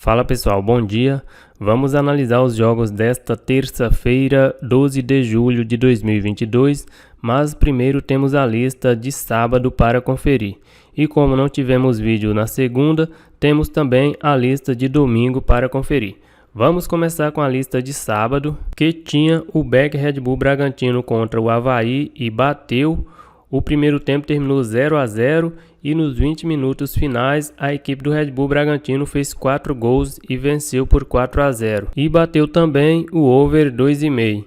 Fala pessoal, bom dia. Vamos analisar os jogos desta terça-feira, 12 de julho de 2022, mas primeiro temos a lista de sábado para conferir. E como não tivemos vídeo na segunda, temos também a lista de domingo para conferir. Vamos começar com a lista de sábado, que tinha o BEC Red Bull Bragantino contra o Avaí e bateu. O primeiro tempo terminou 0-0 e nos 20 minutos finais a equipe do Red Bull Bragantino fez 4 gols e venceu por 4-0. E bateu também o over 2,5.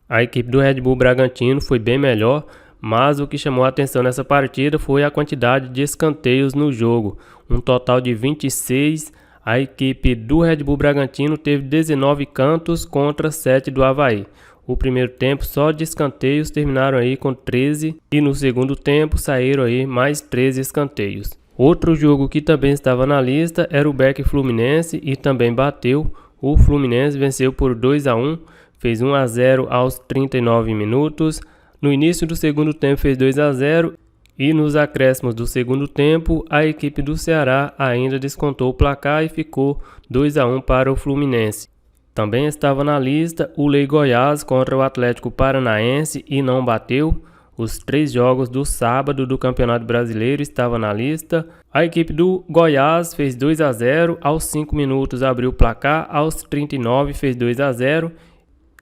A equipe do Red Bull Bragantino foi bem melhor, mas o que chamou a atenção nessa partida foi a quantidade de escanteios no jogo. Um total de 26. A equipe do Red Bull Bragantino teve 19 cantos contra 7 do Avaí. O primeiro tempo só de escanteios terminaram aí com 13 e no segundo tempo saíram aí mais 13 escanteios. Outro jogo que também estava na lista era o BEC Fluminense e também bateu. O Fluminense venceu por 2-1, fez 1-0 aos 39 minutos. No início do segundo tempo fez 2-0 e nos acréscimos do segundo tempo a equipe do Ceará ainda descontou o placar e ficou 2-1 para o Fluminense. Também estava na lista o Lei Goiás contra o Atlético Paranaense e não bateu. Os 3 jogos do sábado do Campeonato Brasileiro estavam na lista. A equipe do Goiás fez 2-0, aos 5 minutos abriu o placar, aos 39 fez 2-0.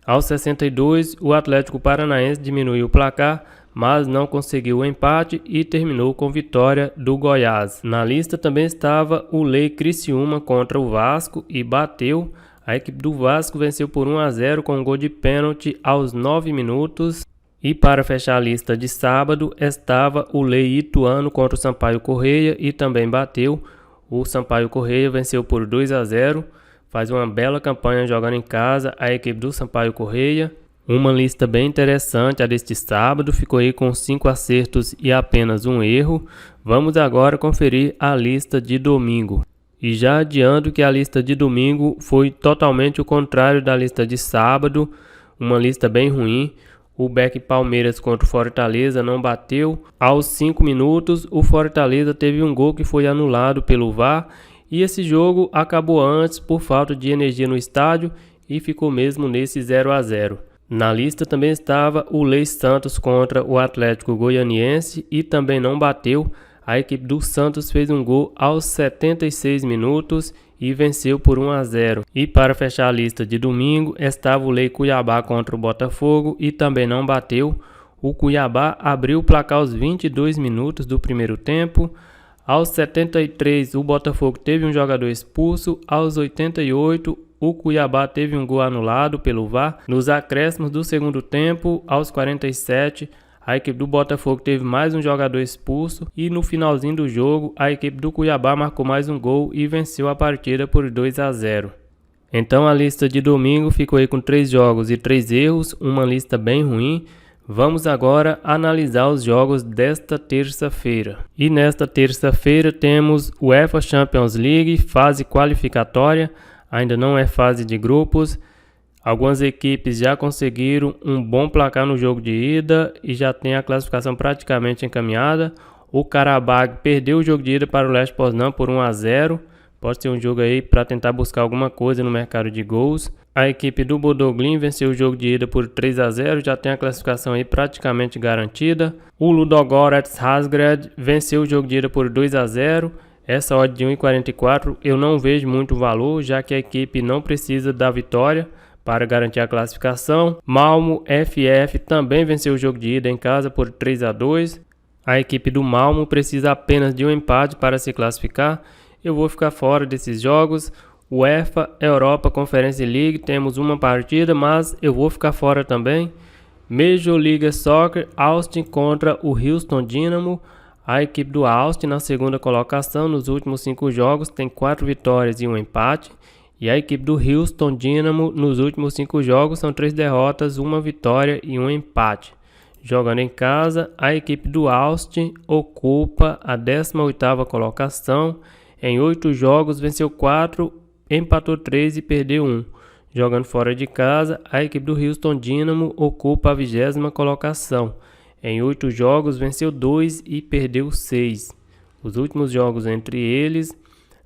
Aos 62 o Atlético Paranaense diminuiu o placar, mas não conseguiu o empate e terminou com vitória do Goiás. Na lista também estava o Lei Criciúma contra o Vasco e bateu. A equipe do Vasco venceu por 1-0 com um gol de pênalti aos 9 minutos. E para fechar a lista de sábado estava o Lei Ituano contra o Sampaio Corrêa e também bateu. O Sampaio Corrêa venceu por 2-0. Faz uma bela campanha jogando em casa a equipe do Sampaio Corrêa. Uma lista bem interessante a deste sábado, ficou aí com 5 acertos e apenas um erro. Vamos agora conferir a lista de domingo. E já adianto que a lista de domingo foi totalmente o contrário da lista de sábado, uma lista bem ruim. O BEC Palmeiras contra o Fortaleza não bateu. Aos 5 minutos, o Fortaleza teve um gol que foi anulado pelo VAR e esse jogo acabou antes por falta de energia no estádio e ficou mesmo nesse 0-0. Na lista também estava o Lei Santos contra o Atlético Goianiense e também não bateu. A equipe do Santos fez um gol aos 76 minutos e venceu por 1-0. E para fechar a lista de domingo, estava o Lei Cuiabá contra o Botafogo e também não bateu. O Cuiabá abriu o placar aos 22 minutos do primeiro tempo. Aos 73, o Botafogo teve um jogador expulso. Aos 88, o Cuiabá teve um gol anulado pelo VAR. Nos acréscimos do segundo tempo, aos 47, a equipe do Botafogo teve mais um jogador expulso e no finalzinho do jogo a equipe do Cuiabá marcou mais um gol e venceu a partida por 2-0. Então a lista de domingo ficou aí com 3 jogos e 3 erros, uma lista bem ruim. Vamos agora analisar os jogos desta terça-feira. E nesta terça-feira temos o UEFA Champions League, fase qualificatória, ainda não é fase de grupos. Algumas equipes já conseguiram um bom placar no jogo de ida e já tem a classificação praticamente encaminhada. O Qarabag perdeu o jogo de ida para o Lech Poznan por 1-0. Pode ser um jogo aí para tentar buscar alguma coisa no mercado de gols. A equipe do Bodø Glimt venceu o jogo de ida por 3-0, já tem a classificação aí praticamente garantida. O Ludogorets Razgrad venceu o jogo de ida por 2-0. Essa odd de 1,44 eu não vejo muito valor, já que a equipe não precisa da vitória para garantir a classificação. Malmo FF também venceu o jogo de ida em casa por 3-2. A equipe do Malmo precisa apenas de um empate para se classificar. Eu vou ficar fora desses jogos. UEFA Europa Conference League, temos uma partida, mas eu vou ficar fora também. Major League Soccer, Austin contra o Houston Dynamo. A equipe do Austin na segunda colocação nos últimos 5 jogos tem 4 vitórias e um empate. E a equipe do Houston Dynamo nos últimos 5 jogos são 3 derrotas, 1 vitória e um empate. Jogando em casa, a equipe do Austin ocupa a 18ª colocação. Em 8 jogos venceu 4, empatou 3 e perdeu 1. Jogando fora de casa, a equipe do Houston Dynamo ocupa a 20ª colocação. Em 8 jogos venceu 2 e perdeu 6. Os últimos jogos entre eles: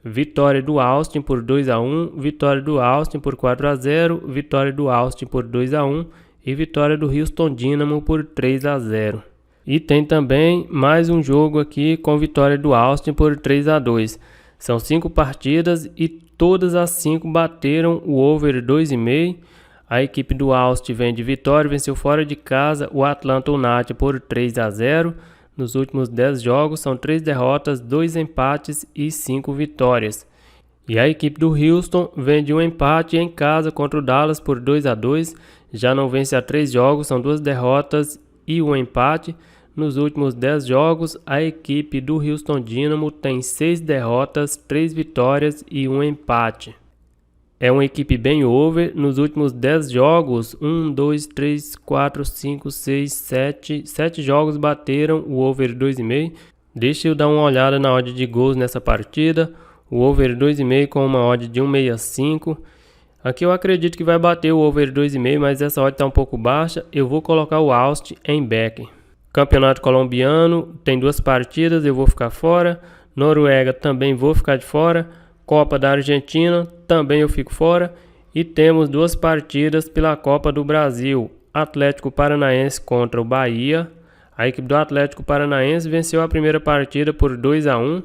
vitória do Austin por 2-1, vitória do Austin por 4-0, vitória do Austin por 2-1 e vitória do Houston Dynamo por 3-0. E tem também mais um jogo aqui com vitória do Austin por 3-2. São 5 partidas e todas as 5 bateram o over 2,5. A equipe do Austin vem de vitória, venceu fora de casa o Atlanta United por 3-0. Nos últimos 10 jogos são 3 derrotas, 2 empates e 5 vitórias. E a equipe do Houston vem de um empate em casa contra o Dallas por 2-2. Já não vence há 3 jogos, são 2 derrotas e um empate. Nos últimos 10 jogos, a equipe do Houston Dynamo tem 6 derrotas, 3 vitórias e um empate. É uma equipe bem over. Nos últimos 10 jogos, 1, 2, 3, 4, 5, 6, 7 jogos bateram o over 2,5. Deixa eu dar uma olhada na odd de gols nessa partida. O over 2,5 com uma odd de 1,65. Aqui eu acredito que vai bater o over 2,5, mas essa odd está um pouco baixa. Eu vou colocar o Austin em back. Campeonato colombiano, tem 2 partidas, eu vou ficar fora. Noruega também vou ficar de fora. Copa da Argentina, também eu fico fora. E temos 2 partidas pela Copa do Brasil. Atlético Paranaense contra o Bahia. A equipe do Atlético Paranaense venceu a primeira partida por 2-1.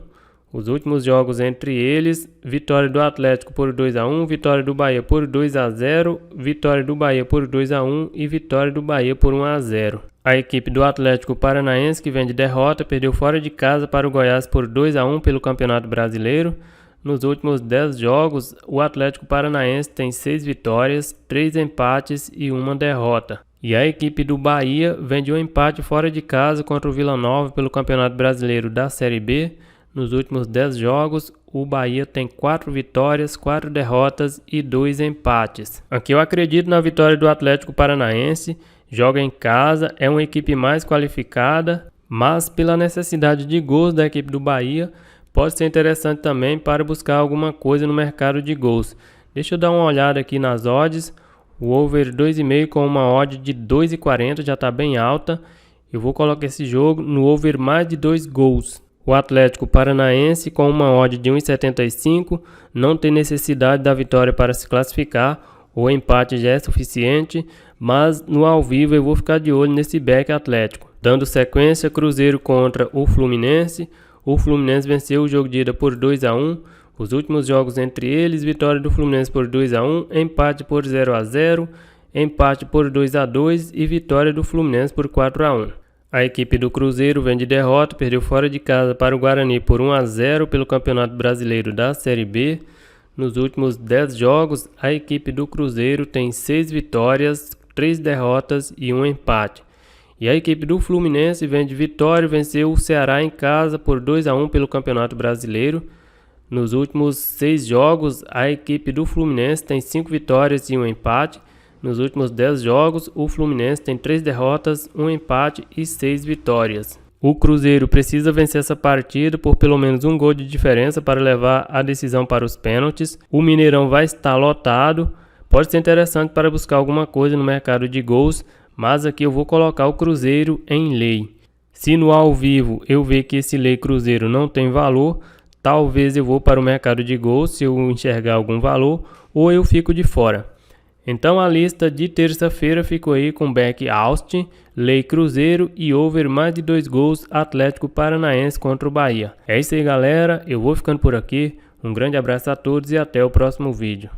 Os últimos jogos entre eles, vitória do Atlético por 2-1, vitória do Bahia por 2-0, vitória do Bahia por 2-1 e vitória do Bahia por 1-0. A equipe do Atlético Paranaense, que vem de derrota, perdeu fora de casa para o Goiás por 2-1 pelo Campeonato Brasileiro. Nos últimos 10 jogos, o Atlético Paranaense tem 6 vitórias, 3 empates e 1 derrota. E a equipe do Bahia vem de um empate fora de casa contra o Vila Nova pelo Campeonato Brasileiro da Série B. Nos últimos 10 jogos, o Bahia tem 4 vitórias, 4 derrotas e 2 empates. Aqui eu acredito na vitória do Atlético Paranaense. Joga em casa, é uma equipe mais qualificada, mas pela necessidade de gols da equipe do Bahia, pode ser interessante também para buscar alguma coisa no mercado de gols. Deixa eu dar uma olhada aqui nas odds. O over 2,5 com uma odd de 2,40 já está bem alta. Eu vou colocar esse jogo no over mais de 2 gols. O Atlético Paranaense com uma odd de 1,75 não tem necessidade da vitória para se classificar. O empate já é suficiente, mas no ao vivo eu vou ficar de olho nesse back Atlético. Dando sequência, Cruzeiro contra o Fluminense. O Fluminense venceu o jogo de ida por 2-1. Os últimos jogos entre eles, vitória do Fluminense por 2-1, empate por 0-0, empate por 2-2 e vitória do Fluminense por 4-1. A equipe do Cruzeiro vem de derrota, perdeu fora de casa para o Guarani por 1-0 pelo Campeonato Brasileiro da Série B. Nos últimos 10 jogos, a equipe do Cruzeiro tem 6 vitórias, 3 derrotas e 1 empate. E a equipe do Fluminense vem de vitória, venceu o Ceará em casa por 2-1 pelo Campeonato Brasileiro. Nos últimos 6 jogos, a equipe do Fluminense tem 5 vitórias e 1 empate. Nos últimos 10 jogos, o Fluminense tem 3 derrotas, 1 empate e 6 vitórias. O Cruzeiro precisa vencer essa partida por pelo menos 1 gol de diferença para levar a decisão para os pênaltis. O Mineirão vai estar lotado. Pode ser interessante para buscar alguma coisa no mercado de gols, mas aqui eu vou colocar o Cruzeiro em lei. Se no ao vivo eu ver que esse lei Cruzeiro não tem valor, talvez eu vou para o mercado de gols se eu enxergar algum valor, ou eu fico de fora. Então a lista de terça-feira ficou aí com back Austin, lei Cruzeiro e over mais de 2 gols Atlético Paranaense contra o Bahia. É isso aí, galera, eu vou ficando por aqui. Um grande abraço a todos e até o próximo vídeo.